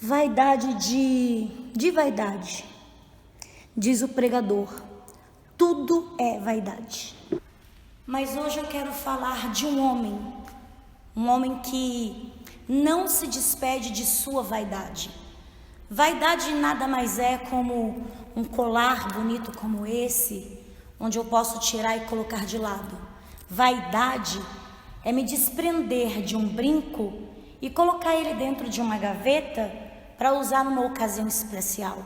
Vaidade de vaidade, diz o pregador, tudo é vaidade. Mas hoje eu quero falar de um homem que não se despede de sua vaidade. Vaidade nada mais é como um colar bonito como esse, onde eu posso tirar e colocar de lado. Vaidade é me desprender de um brinco e colocar ele dentro de uma gaveta para usar numa ocasião especial.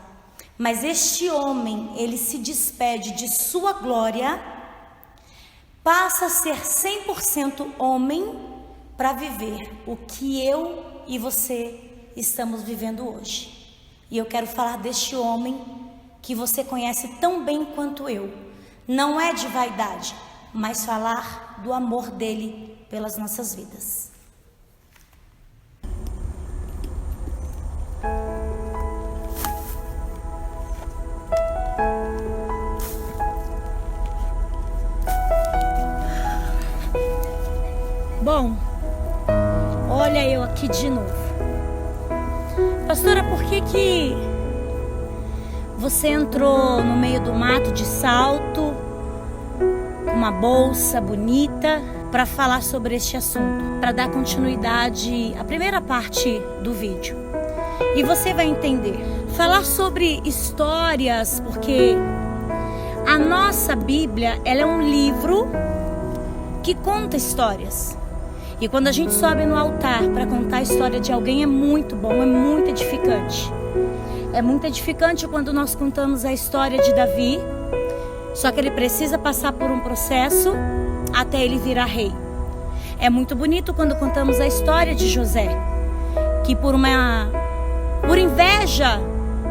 Mas este homem, ele se despede de sua glória, passa a ser 100% homem para viver o que eu e você estamos vivendo hoje. E eu quero falar deste homem que você conhece tão bem quanto eu. Não é de vaidade, mas falar do amor dele pelas nossas vidas. Bom, olha eu aqui de novo. Pastora, por que você entrou no meio do mato de salto, com uma bolsa bonita, para falar sobre este assunto? Para dar continuidade à primeira parte do vídeo. E você vai entender. Falar sobre histórias, porque a nossa Bíblia, ela é um livro que conta histórias. E quando a gente sobe no altar para contar a história de alguém, é muito bom, é muito edificante. É muito edificante quando nós contamos a história de Davi, só que ele precisa passar por um processo até ele virar rei. É muito bonito quando contamos a história de José, que por inveja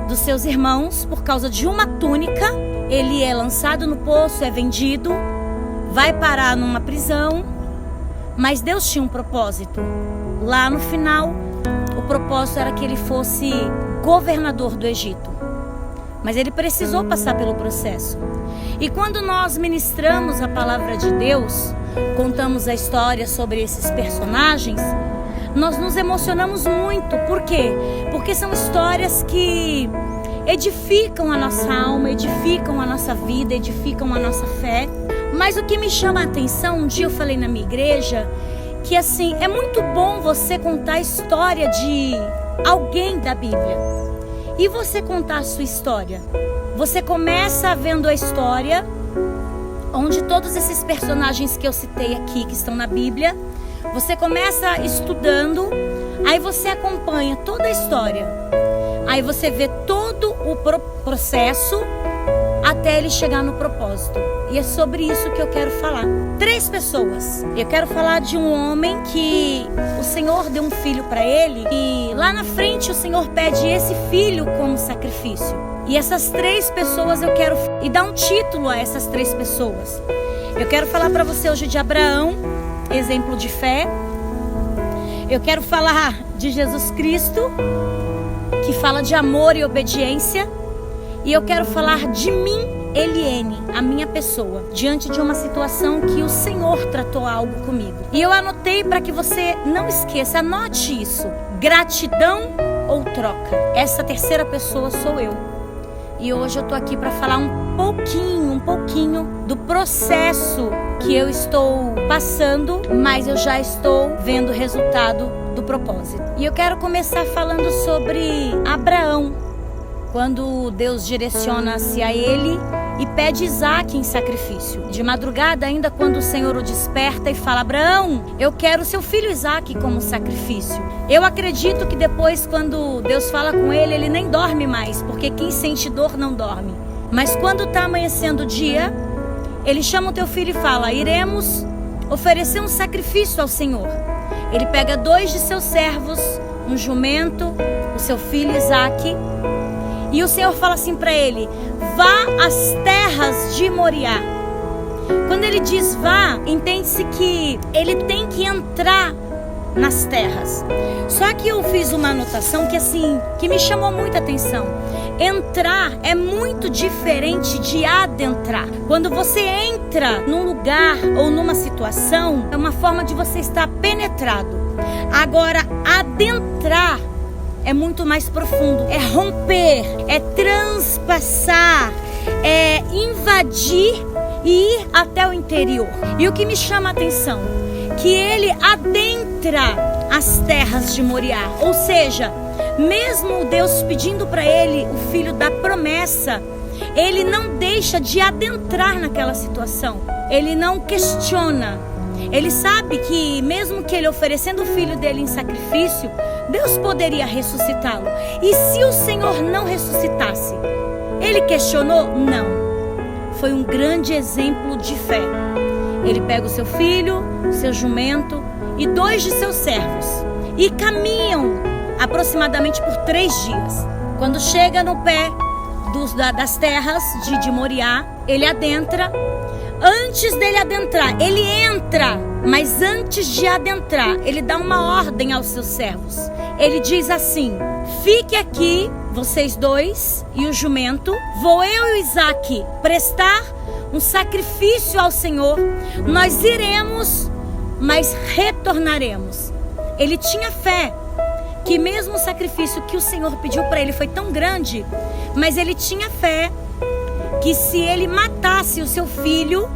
dos seus irmãos, por causa de uma túnica, ele é lançado no poço, é vendido, vai parar numa prisão. Mas Deus tinha um propósito. Lá no final, o propósito era que ele fosse governador do Egito. Mas ele precisou passar pelo processo. E quando nós ministramos a palavra de Deus, contamos a história sobre esses personagens, nós nos emocionamos muito. Por quê? Porque são histórias que edificam a nossa alma, edificam a nossa vida, edificam a nossa fé. Mas o que me chama a atenção, um dia eu falei na minha igreja, que assim, é muito bom você contar a história de alguém da Bíblia. E você contar a sua história. Você começa vendo a história, onde todos esses personagens que eu citei aqui, que estão na Bíblia, você começa estudando, aí você acompanha toda a história. Aí você vê todo o processo até ele chegar no propósito. E é sobre isso que eu quero falar. 3 pessoas. Eu quero falar de um homem que o Senhor deu um filho para ele. E lá na frente o Senhor pede esse filho como sacrifício. E essas 3 pessoas eu quero... E dar um título a essas 3 pessoas. Eu quero falar para você hoje de Abraão, exemplo de fé. Eu quero falar de Jesus Cristo, que fala de amor e obediência. E eu quero falar de mim, Eliene, a minha pessoa, diante de uma situação que o Senhor tratou algo comigo. E eu anotei para que você não esqueça, anote isso. Gratidão ou troca? Essa terceira pessoa sou eu. E hoje eu tô aqui para falar um pouquinho do processo que eu estou passando, mas eu já estou vendo o resultado do propósito. E eu quero começar falando sobre Abraão. Quando Deus direciona-se a ele e pede Isaac em sacrifício. De madrugada ainda, quando o Senhor o desperta e fala: Abraão, eu quero seu filho Isaac como sacrifício. Eu acredito que depois, quando Deus fala com ele, ele nem dorme mais, porque quem sente dor não dorme. Mas quando está amanhecendo o dia, ele chama o teu filho e fala: iremos oferecer um sacrifício ao Senhor. Ele pega 2 de seus servos, um jumento, o seu filho Isaac. E o Senhor fala assim para ele: vá às terras de Moriá. Quando ele diz vá, entende-se que ele tem que entrar nas terras. Só que eu fiz uma anotação que me chamou muita atenção. Entrar é muito diferente de adentrar. Quando você entra num lugar ou numa situação, é uma forma de você estar penetrado. Agora, adentrar é muito mais profundo. É romper, é transpassar, é invadir e ir até o interior. E o que me chama a atenção, que ele adentra as terras de Moriá. Ou seja, mesmo Deus pedindo para ele o filho da promessa, ele não deixa de adentrar naquela situação. Ele não questiona. Ele sabe que mesmo que ele oferecendo o filho dele em sacrifício, Deus poderia ressuscitá-lo. E se o Senhor não ressuscitasse? Ele questionou? Não. Foi um grande exemplo de fé. Ele pega o seu filho, seu jumento e 2 de seus servos e caminham aproximadamente por 3 dias. Quando chega no pé das terras de Moriá, ele adentra. Antes dele adentrar, ele entra, mas antes de adentrar, ele dá uma ordem aos seus servos. Ele diz assim: fique aqui, vocês 2 e o jumento. Vou eu e Isaque prestar um sacrifício ao Senhor. Nós iremos, mas retornaremos. Ele tinha fé que mesmo o sacrifício que o Senhor pediu para ele foi tão grande, mas ele tinha fé que se ele matasse o seu filho,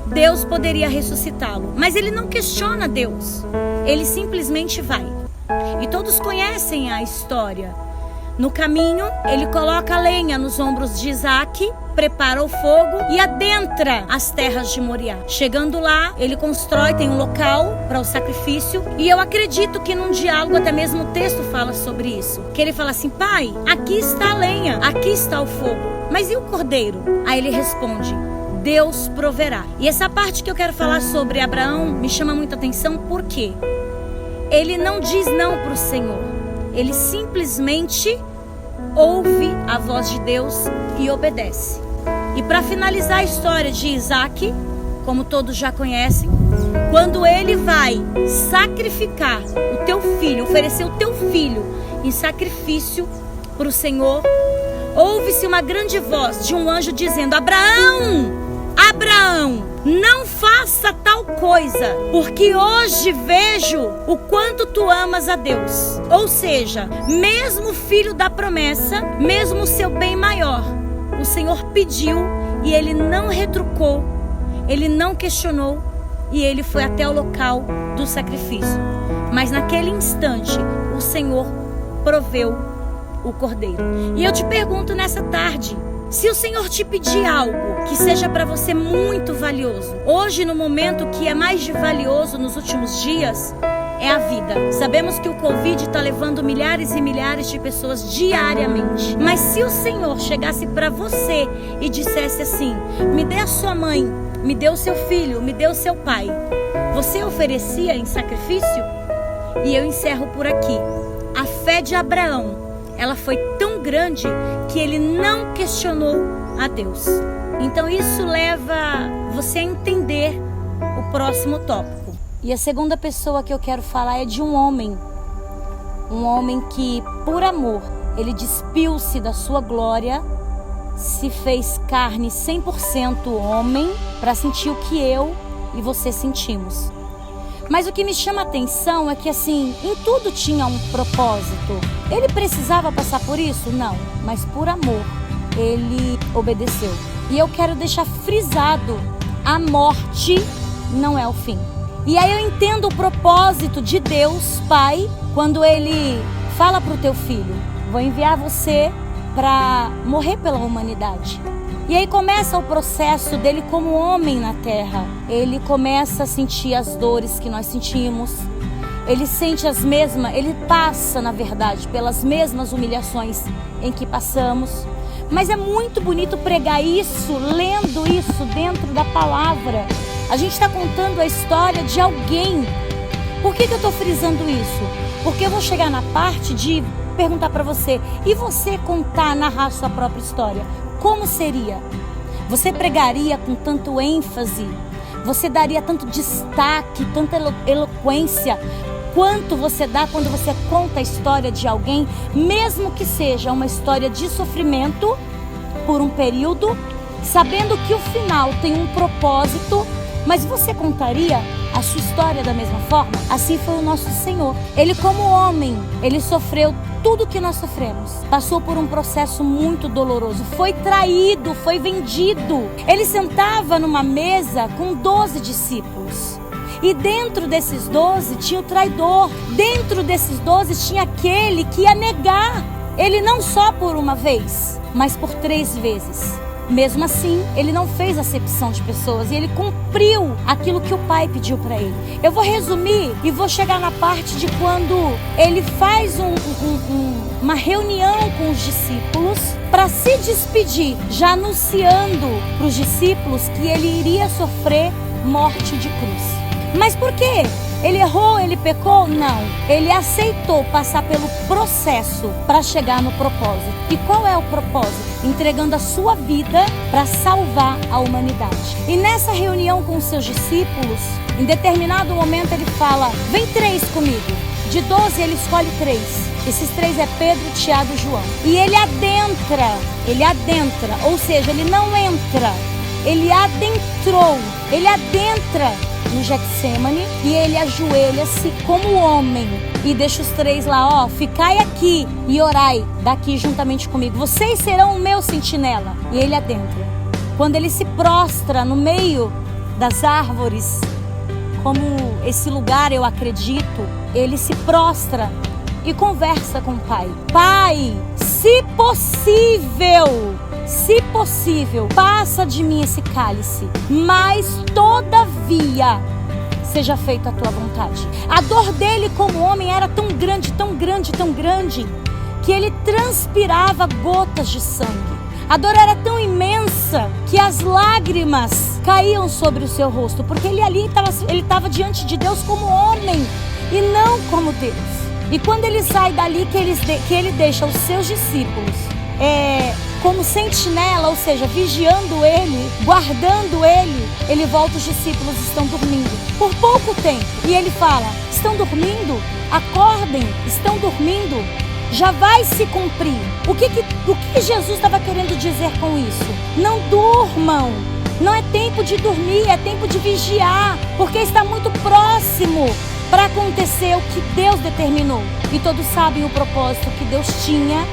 Deus poderia ressuscitá-lo. Mas ele não questiona Deus, ele simplesmente vai. E todos conhecem a história. No caminho, ele coloca a lenha nos ombros de Isaque, prepara o fogo e adentra as terras de Moriá. Chegando lá, ele constrói, tem um local para o sacrifício. E eu acredito que num diálogo, até mesmo o texto fala sobre isso. Que ele fala assim: pai, aqui está a lenha, aqui está o fogo, mas e o cordeiro? Aí ele responde: Deus proverá. E essa parte que eu quero falar sobre Abraão me chama muita atenção, porque ele não diz não para o Senhor. Ele simplesmente ouve a voz de Deus e obedece. E para finalizar a história de Isaque, como todos já conhecem, quando ele vai sacrificar o teu filho, oferecer o teu filho em sacrifício para o Senhor, ouve-se uma grande voz de um anjo dizendo: Abraão, Abraão, não faça tal coisa, porque hoje vejo o quanto tu amas a Deus. Ou seja, mesmo o filho da promessa, mesmo o seu bem maior, o Senhor pediu e ele não retrucou, ele não questionou e ele foi até o local do sacrifício. Mas naquele instante, o Senhor proveu o cordeiro. E eu te pergunto nessa tarde, se o Senhor te pedir algo que seja para você muito valioso, hoje no momento que é mais valioso nos últimos dias, é a vida. Sabemos que o Covid está levando milhares e milhares de pessoas diariamente. Mas se o Senhor chegasse para você e dissesse assim: me dê a sua mãe, me dê o seu filho, me dê o seu pai, você oferecia em sacrifício? E eu encerro por aqui. A fé de Abraão, ela foi tão grande que ele não questionou a Deus. Então isso leva você a entender o próximo tópico. E a segunda pessoa que eu quero falar é de um homem que, por amor, ele despiu-se da sua glória, se fez carne 100% homem, para sentir o que eu e você sentimos. Mas o que me chama a atenção é que, assim, em tudo tinha um propósito. Ele precisava passar por isso? Não, mas por amor ele obedeceu. E eu quero deixar frisado: a morte não é o fim. E aí eu entendo o propósito de Deus Pai quando ele fala para o teu filho: vou enviar você para morrer pela humanidade. E aí começa o processo dele como homem na terra. Ele começa a sentir as dores que nós sentimos. Ele sente ele passa, na verdade, pelas mesmas humilhações em que passamos. Mas é muito bonito pregar isso, lendo isso dentro da palavra. A gente está contando a história de alguém. Por que eu estou frisando isso? Porque eu vou chegar na parte de perguntar para você: e você narrar sua própria história? Como seria? Você pregaria com tanto ênfase? Você daria tanto destaque, tanta eloquência, quanto você dá quando você conta a história de alguém, mesmo que seja uma história de sofrimento por um período, sabendo que o final tem um propósito, mas você contaria a sua história da mesma forma? Assim foi o nosso Senhor. Ele, como homem, ele sofreu tudo que nós sofremos. Passou por um processo muito doloroso. Foi traído, foi vendido. Ele sentava numa mesa com 12 discípulos. E dentro desses 12 tinha o traidor. Dentro desses 12 tinha aquele que ia negar ele não só por uma vez, mas por 3 vezes. Mesmo assim, ele não fez acepção de pessoas e ele cumpriu aquilo que o Pai pediu para ele. Eu vou resumir e vou chegar na parte de quando ele faz uma reunião com os discípulos para se despedir, já anunciando para os discípulos que ele iria sofrer morte de cruz. Mas por quê? Ele errou, ele pecou? Não. Ele aceitou passar pelo processo para chegar no propósito. E qual é o propósito? Entregando a sua vida para salvar a humanidade. E nessa reunião com os seus discípulos, em determinado momento ele fala: vem 3 comigo. De 12 ele escolhe 3. Esses 3 é Pedro, Tiago e João. E ele adentra, ou seja, ele não entra, ele adentrou, ele adentra no Getsemane e ele ajoelha-se como homem e deixa os 3 lá, ficai aqui e orai daqui juntamente comigo, vocês serão o meu sentinela. E ele adentra. Quando ele se prostra no meio das árvores, como esse lugar eu acredito, ele se prostra e conversa com o Pai. Pai, se possível, passa de mim esse cálice, mas todavia seja feita a tua vontade. A dor dele como homem era tão grande, que ele transpirava gotas de sangue. A dor era tão imensa que as lágrimas caíam sobre o seu rosto, porque ele ali estava diante de Deus como homem e não como Deus. E quando ele sai dali, que ele deixa os seus discípulos como sentinela, ou seja, vigiando ele, guardando ele, ele volta, os discípulos estão dormindo por pouco tempo. E ele fala: estão dormindo? Acordem, estão dormindo? Já vai se cumprir. O que Jesus estava querendo dizer com isso? Não durmam. Não é tempo de dormir, é tempo de vigiar, porque está muito próximo para acontecer o que Deus determinou. E todos sabem o propósito que Deus tinha,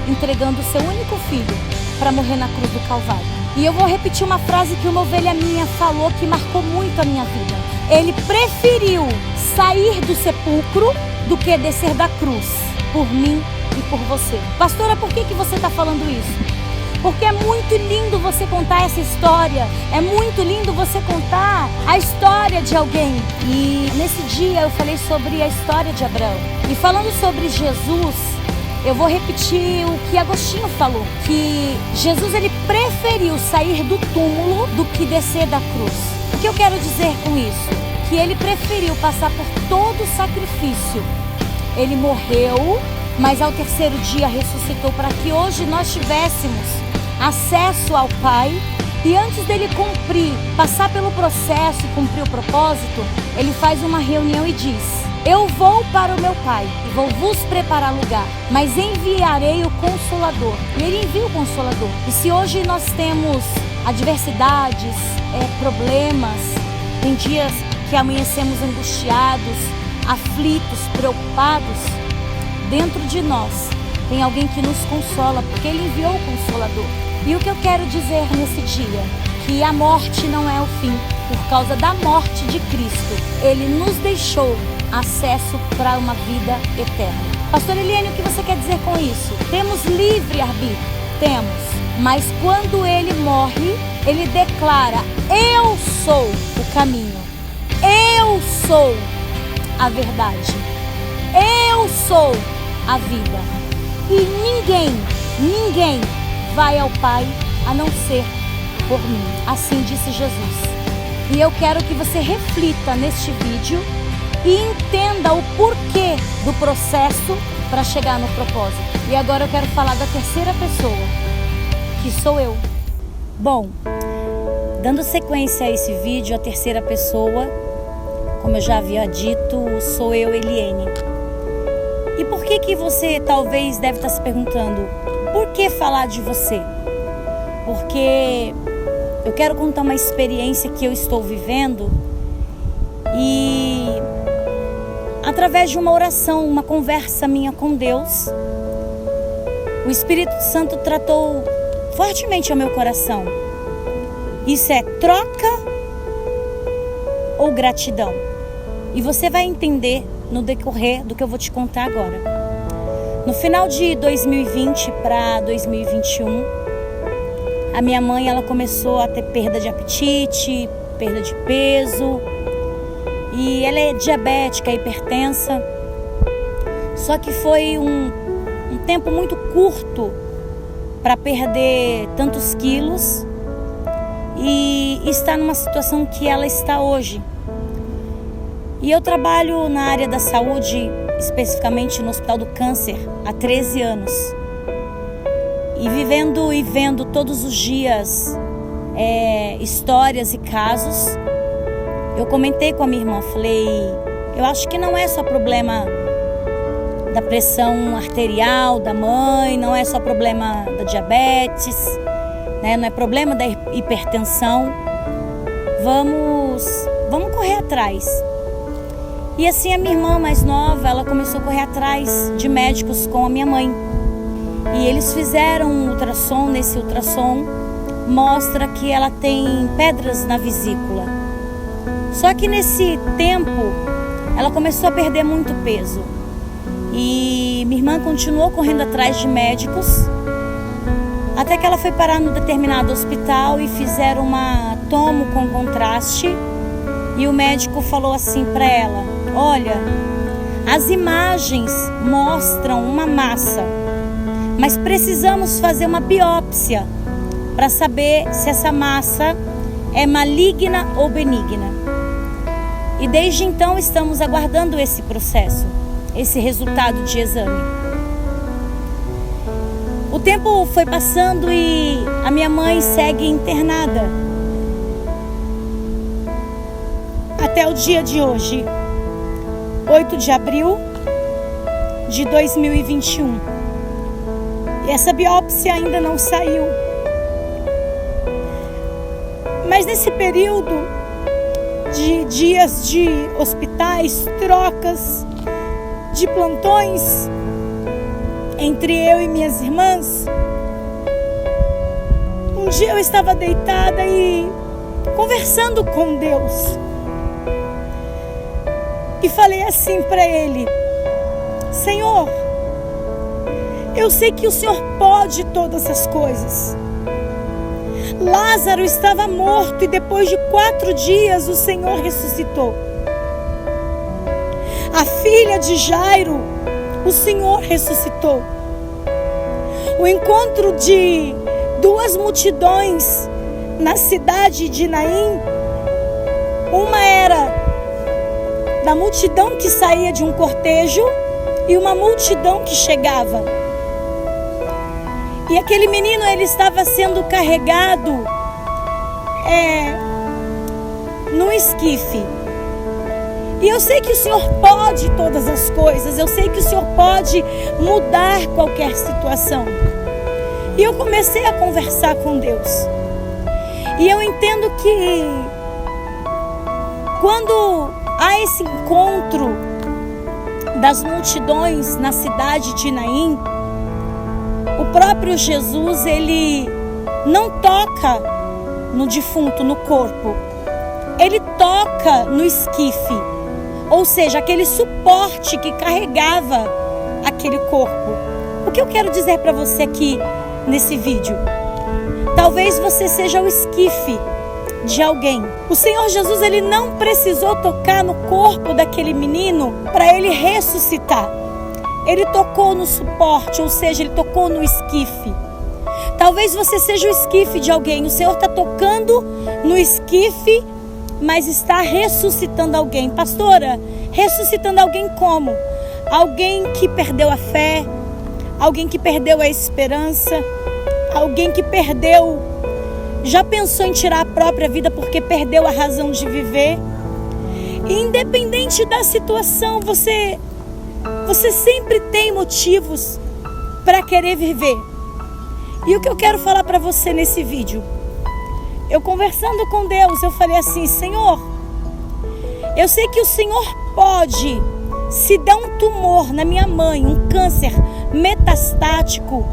entregando o seu único filho para morrer na cruz do Calvário. E eu vou repetir uma frase que uma ovelha minha falou que marcou muito a minha vida. Ele preferiu sair do sepulcro do que descer da cruz, por mim e por você. Pastora, por que você está falando isso? Porque é muito lindo você contar essa história. É muito lindo você contar a história de alguém. E nesse dia eu falei sobre a história de Abraão. E falando sobre Jesus, eu vou repetir o que Agostinho falou. Que Jesus, ele preferiu sair do túmulo do que descer da cruz. O que eu quero dizer com isso? Que ele preferiu passar por todo o sacrifício. Ele morreu, mas ao 3º dia ressuscitou para que hoje nós tivéssemos acesso ao Pai. E antes dele passar pelo processo e cumprir o propósito, ele faz uma reunião e diz: eu vou para o meu Pai e vou vos preparar lugar, mas enviarei o Consolador. E ele envia o Consolador. E se hoje nós temos adversidades, problemas, tem dias que amanhecemos angustiados, aflitos, preocupados, dentro de nós tem alguém que nos consola, porque ele enviou o Consolador. E o que eu quero dizer nesse dia? Que a morte não é o fim. Por causa da morte de Cristo, ele nos deixou acesso para uma vida eterna. Pastor Eliane, o que você quer dizer com isso? Temos livre arbítrio? Temos. Mas quando ele morre, ele declara: eu sou o caminho, eu sou a verdade, eu sou a vida. E ninguém vai ao Pai a não ser por mim. Assim disse Jesus. E eu quero que você reflita neste vídeo e entenda o porquê do processo para chegar no propósito. E agora eu quero falar da 3ª pessoa, que sou eu. Bom, dando sequência a esse vídeo, a 3ª pessoa, como eu já havia dito, sou eu, Eliane. E por que você talvez deve estar se perguntando, por que falar de você? Porque eu quero contar uma experiência que eu estou vivendo e através de uma oração, uma conversa minha com Deus, o Espírito Santo tratou fortemente ao meu coração. Isso é troca ou gratidão? E você vai entender no decorrer do que eu vou te contar agora. No final de 2020 para 2021, a minha mãe ela começou a ter perda de apetite, perda de peso, e ela é diabética, hipertensa. Só que foi um tempo muito curto para perder tantos quilos e está numa situação que ela está hoje. E eu trabalho na área da saúde, especificamente no Hospital do Câncer, há 13 anos. E vivendo e vendo todos os dias histórias e casos, eu comentei com a minha irmã, falei, eu acho que não é só problema da pressão arterial da mãe, não é só problema da diabetes, né? Não é problema da hipertensão. Vamos correr atrás. E assim a minha irmã mais nova, ela começou a correr atrás de médicos com a minha mãe. E eles fizeram um ultrassom. Nesse ultrassom mostra que ela tem pedras na vesícula. Só que nesse tempo ela começou a perder muito peso. E minha irmã continuou correndo atrás de médicos, até que ela foi parar num determinado hospital e fizeram uma tomo com contraste. E o médico falou assim para ela, olha, as imagens mostram uma massa, mas precisamos fazer uma biópsia para saber se essa massa é maligna ou benigna. E desde então estamos aguardando esse processo, esse resultado de exame. O tempo foi passando e a minha mãe segue internada. Até o dia de hoje, 8 de abril de 2021. E essa biópsia ainda não saiu. Mas nesse período de dias de hospitais, trocas, de plantões entre eu e minhas irmãs, um dia eu estava deitada e conversando com Deus. E falei assim para Ele, Senhor, eu sei que o Senhor pode todas as coisas. Lázaro estava morto e depois de 4 dias o Senhor ressuscitou. A filha de Jairo, o Senhor ressuscitou. O encontro de 2 multidões na cidade de Naim, uma era da multidão que saía de um cortejo e uma multidão que chegava. E aquele menino, ele estava sendo carregado num esquife. E eu sei que o Senhor pode todas as coisas, eu sei que o Senhor pode mudar qualquer situação. E eu comecei a conversar com Deus. E eu entendo que quando há esse encontro das multidões na cidade de Naim, o próprio Jesus, ele não toca no defunto, no corpo. Ele toca no esquife, ou seja, aquele suporte que carregava aquele corpo. O que eu quero dizer para você aqui nesse vídeo? Talvez você seja o esquife de alguém. O Senhor Jesus, ele não precisou tocar no corpo daquele menino para ele ressuscitar. Ele tocou no suporte, ou seja, ele tocou no esquife. Talvez você seja o esquife de alguém. O Senhor está tocando no esquife, mas está ressuscitando alguém. Pastora, ressuscitando alguém como? Alguém que perdeu a fé, alguém que perdeu a esperança, alguém que já pensou em tirar a própria vida porque perdeu a razão de viver. E independente da situação, você sempre tem motivos para querer viver. E o que eu quero falar para você nesse vídeo? Eu conversando com Deus, eu falei assim, Senhor, eu sei que o Senhor pode se dá um tumor na minha mãe, um câncer metastático,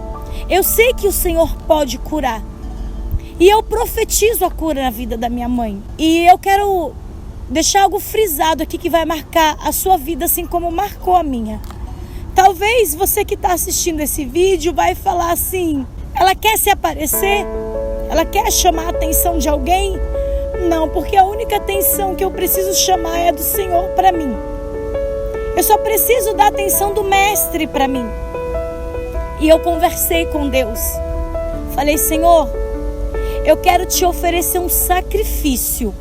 eu sei que o Senhor pode curar. E eu profetizo a cura na vida da minha mãe. E eu quero deixar algo frisado aqui que vai marcar a sua vida assim como marcou a minha. Talvez você que está assistindo esse vídeo vai falar assim: ela quer se aparecer? Ela quer chamar a atenção de alguém? Não, porque a única atenção que eu preciso chamar é do Senhor para mim. Eu só preciso da atenção do Mestre para mim. E eu conversei com Deus. Falei: Senhor, eu quero te oferecer um sacrifício.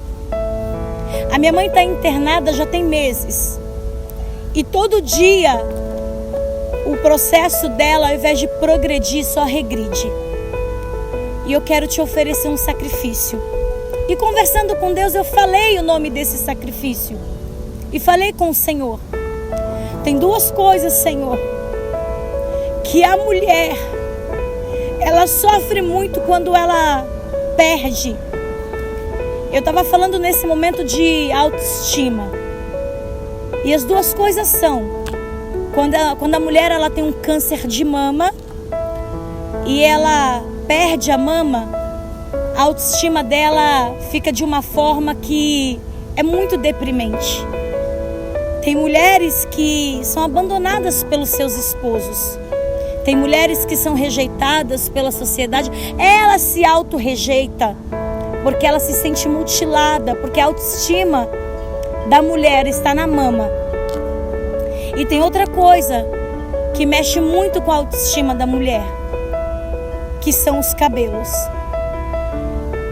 A minha mãe está internada já tem meses. E todo dia o processo dela, ao invés de progredir, só regride. E eu quero te oferecer um sacrifício. E conversando com Deus, eu falei o nome desse sacrifício. E falei com o Senhor: tem duas coisas, Senhor, que a mulher, ela sofre muito quando ela perde. Eu estava falando nesse momento de autoestima. E as duas coisas são: quando a mulher ela tem um câncer de mama e ela perde a mama, a autoestima dela fica de uma forma que é muito deprimente. Tem mulheres que são abandonadas pelos seus esposos. Tem mulheres que são rejeitadas pela sociedade. Ela se auto-rejeita porque ela se sente mutilada, porque a autoestima da mulher está na mama. E tem outra coisa que mexe muito com a autoestima da mulher, que são os cabelos.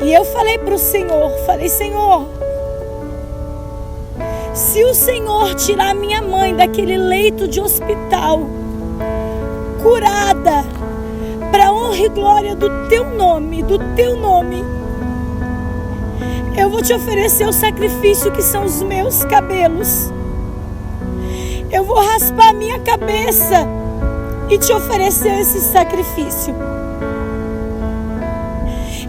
E eu falei para o Senhor, Senhor, se o Senhor tirar a minha mãe daquele leito de hospital, curada, para honra e glória do teu nome, eu vou te oferecer o sacrifício que são os meus cabelos. Eu vou raspar a minha cabeça e te oferecer esse sacrifício.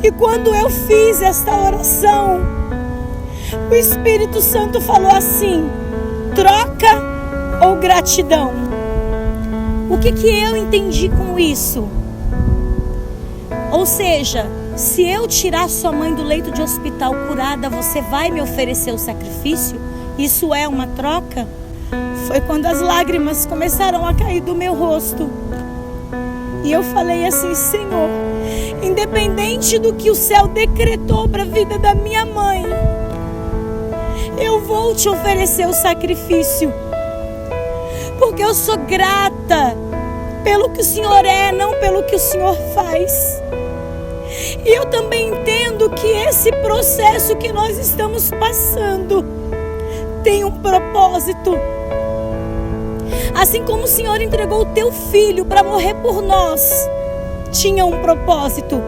E quando eu fiz esta oração, o Espírito Santo falou assim: troca ou gratidão? O que eu entendi com isso? Ou seja, se eu tirar sua mãe do leito de hospital curada, você vai me oferecer o sacrifício? Isso é uma troca? Foi quando as lágrimas começaram a cair do meu rosto. E eu falei assim: Senhor, independente do que o céu decretou para a vida da minha mãe, eu vou te oferecer o sacrifício. Porque eu sou grata pelo que o Senhor é, não pelo que o Senhor faz. E eu também entendo que esse processo que nós estamos passando tem um propósito. Assim como o Senhor entregou o teu filho para morrer por nós, tinha um propósito,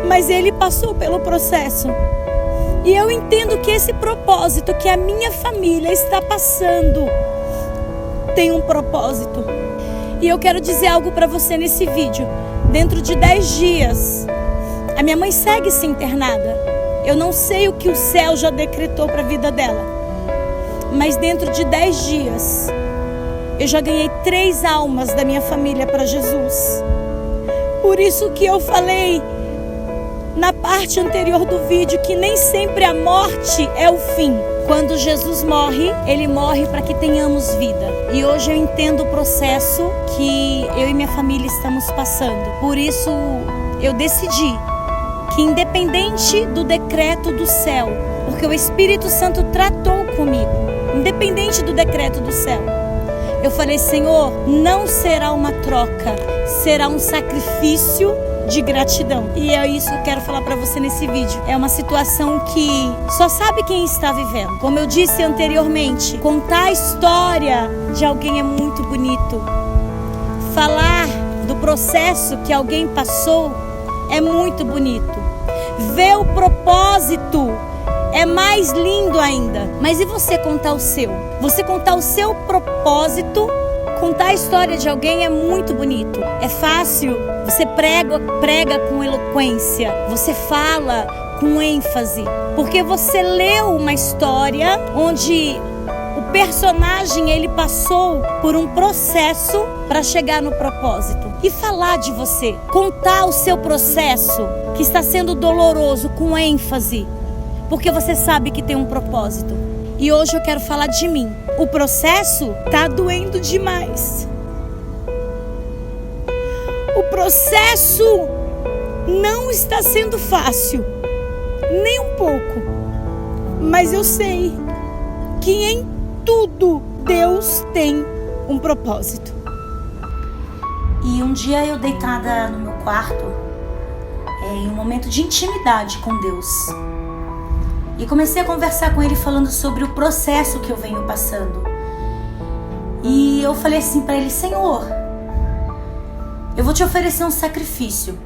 mas ele passou pelo processo. E eu entendo que esse propósito que a minha família está passando tem um propósito. E eu quero dizer algo para você nesse vídeo. Dentro de 10 dias, a minha mãe segue-se internada. Eu não sei o que o céu já decretou para a vida dela, mas dentro de 10 dias, eu já ganhei 3 almas da minha família para Jesus. Por isso que eu falei na parte anterior do vídeo que nem sempre a morte é o fim. Quando Jesus morre, ele morre para que tenhamos vida. E hoje eu entendo o processo que eu e minha família estamos passando. Por isso eu decidi que, independente do decreto do céu, porque o Espírito Santo tratou comigo, independente do decreto do céu, eu falei: Senhor, não será uma troca, será um sacrifício de gratidão. E é isso que eu quero falar para você nesse vídeo. É uma situação que só sabe quem está vivendo. Como eu disse anteriormente, contar a história de alguém é muito bonito. Falar do processo que alguém passou é muito bonito. Ver o propósito é mais lindo ainda. Mas e você contar o seu? Você contar o seu propósito, contar a história de alguém é muito bonito. É fácil, você prega com eloquência, você fala com ênfase, porque você leu uma história onde o personagem, ele passou por um processo para chegar no propósito. E falar de você, contar o seu processo, que está sendo doloroso, com ênfase, porque você sabe que tem um propósito. E hoje eu quero falar de mim. O processo tá doendo demais. O processo não está sendo fácil, nem um pouco. Mas eu sei que em tudo Deus tem um propósito. E um dia eu deitada no meu quarto, em um momento de intimidade com Deus, e comecei a conversar com Ele falando sobre o processo que eu venho passando. E eu falei assim para Ele: Senhor, eu vou te oferecer um sacrifício,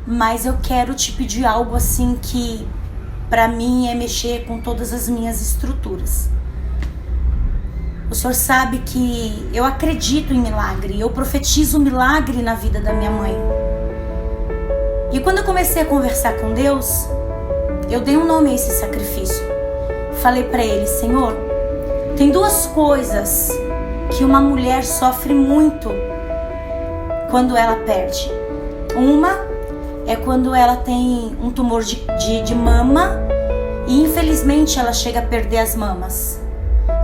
mas eu quero te pedir algo assim que para mim é mexer com todas as minhas estruturas. O Senhor sabe que eu acredito em milagre, eu profetizo milagre na vida da minha mãe. E quando eu comecei a conversar com Deus, eu dei um nome a esse sacrifício. Falei para Ele: Senhor, tem duas coisas que uma mulher sofre muito quando ela perde. Uma é quando ela tem um tumor de mama e infelizmente ela chega a perder as mamas.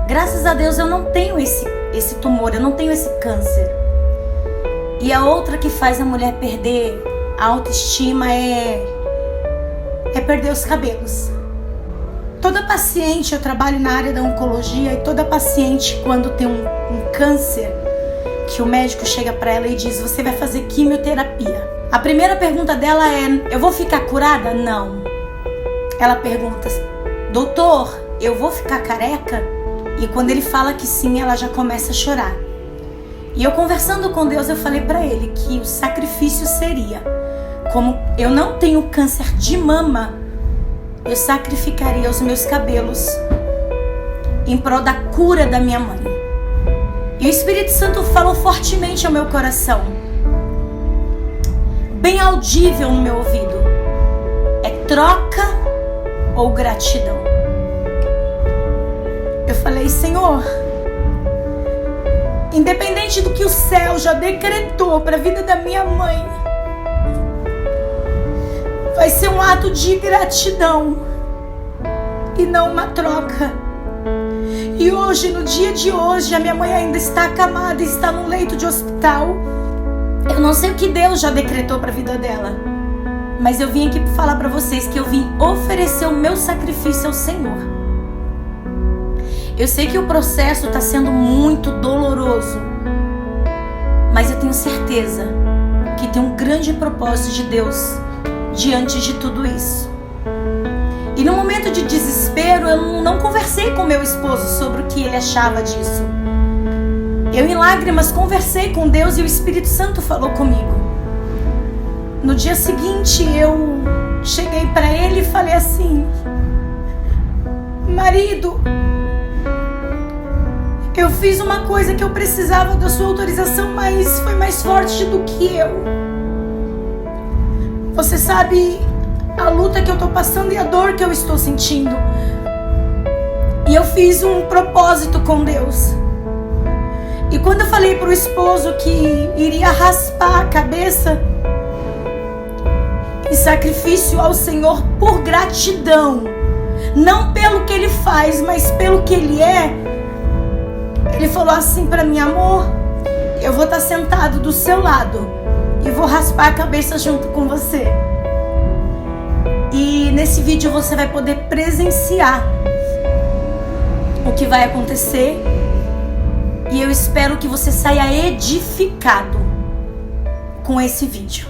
Graças a Deus eu não tenho esse tumor, eu não tenho esse câncer. E a outra que faz a mulher perder a autoestima é perder os cabelos. Toda paciente, eu trabalho na área da oncologia, e toda paciente quando tem um câncer, que o médico chega para ela e diz: você vai fazer quimioterapia. A primeira pergunta dela é: eu vou ficar curada? Não. Ela pergunta: doutor, eu vou ficar careca? E quando ele fala que sim, ela já começa a chorar. E eu conversando com Deus, eu falei para Ele que o sacrifício seria: como eu não tenho câncer de mama, eu sacrificaria os meus cabelos em prol da cura da minha mãe. E o Espírito Santo falou fortemente ao meu coração, bem audível no meu ouvido: é troca ou gratidão? Eu falei: Senhor, independente do que o céu já decretou para a vida da minha mãe, vai ser um ato de gratidão e não uma troca. E hoje, no dia de hoje, a minha mãe ainda está acamada, está num leito de hospital. Eu não sei o que Deus já decretou para a vida dela, mas eu vim aqui para falar para vocês que eu vim oferecer o meu sacrifício ao Senhor. Eu sei que o processo está sendo muito doloroso, mas eu tenho certeza que tem um grande propósito de Deus diante de tudo isso. E no momento de desespero, eu não conversei com meu esposo sobre o que ele achava disso. Eu, em lágrimas, conversei com Deus e o Espírito Santo falou comigo. No dia seguinte, eu cheguei para ele e falei assim: marido, eu fiz uma coisa que eu precisava da sua autorização, mas foi mais forte do que eu. Você sabe a luta que eu tô passando e a dor que eu estou sentindo. E eu fiz um propósito com Deus. E quando eu falei pro esposo que iria raspar a cabeça em sacrifício ao Senhor por gratidão, não pelo que Ele faz, mas pelo que Ele é, Ele falou assim pra mim: amor, eu vou estar sentado do seu lado e vou raspar a cabeça junto com você. E nesse vídeo você vai poder presenciar o que vai acontecer. E eu espero que você saia edificado com esse vídeo.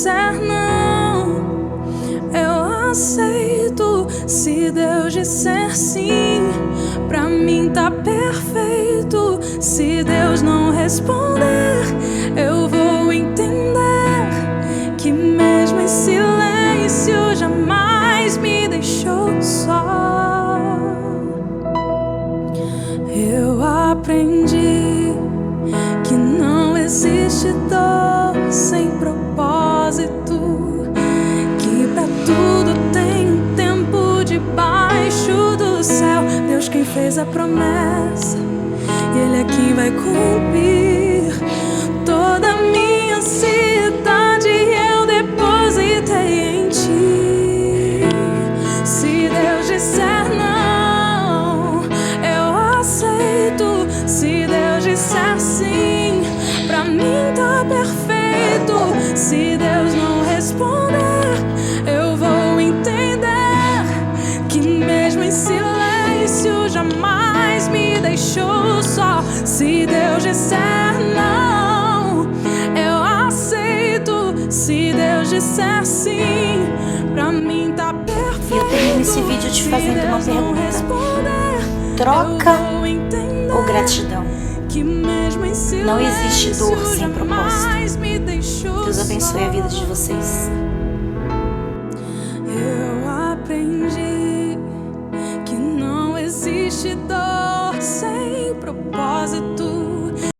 disser não, eu aceito. Se Deus disser sim, pra mim tá perfeito. Se Deus não responder, eu vou entender que mesmo em silêncio jamais me deixou só. Eu aprendi que não existe dor sem propósito, que pra tudo tem um tempo debaixo do céu. Deus quem fez a promessa, e Ele é quem vai cumprir. Toda a minha ansiedade eu depositei em Ti. Se Deus disser não, eu aceito. Se Deus disser sim, pra mim tá perfeito. Se Deus não responder, eu vou entender que mesmo em silêncio jamais me deixou só. Se Deus disser não, eu aceito. Se Deus disser sim, pra mim tá perfeito. E eu termino esse vídeo te fazendo uma pergunta: troca ou gratidão? Não existe dor sem propósito. Deus abençoe a vida de vocês. Eu aprendi que não existe dor sem propósito.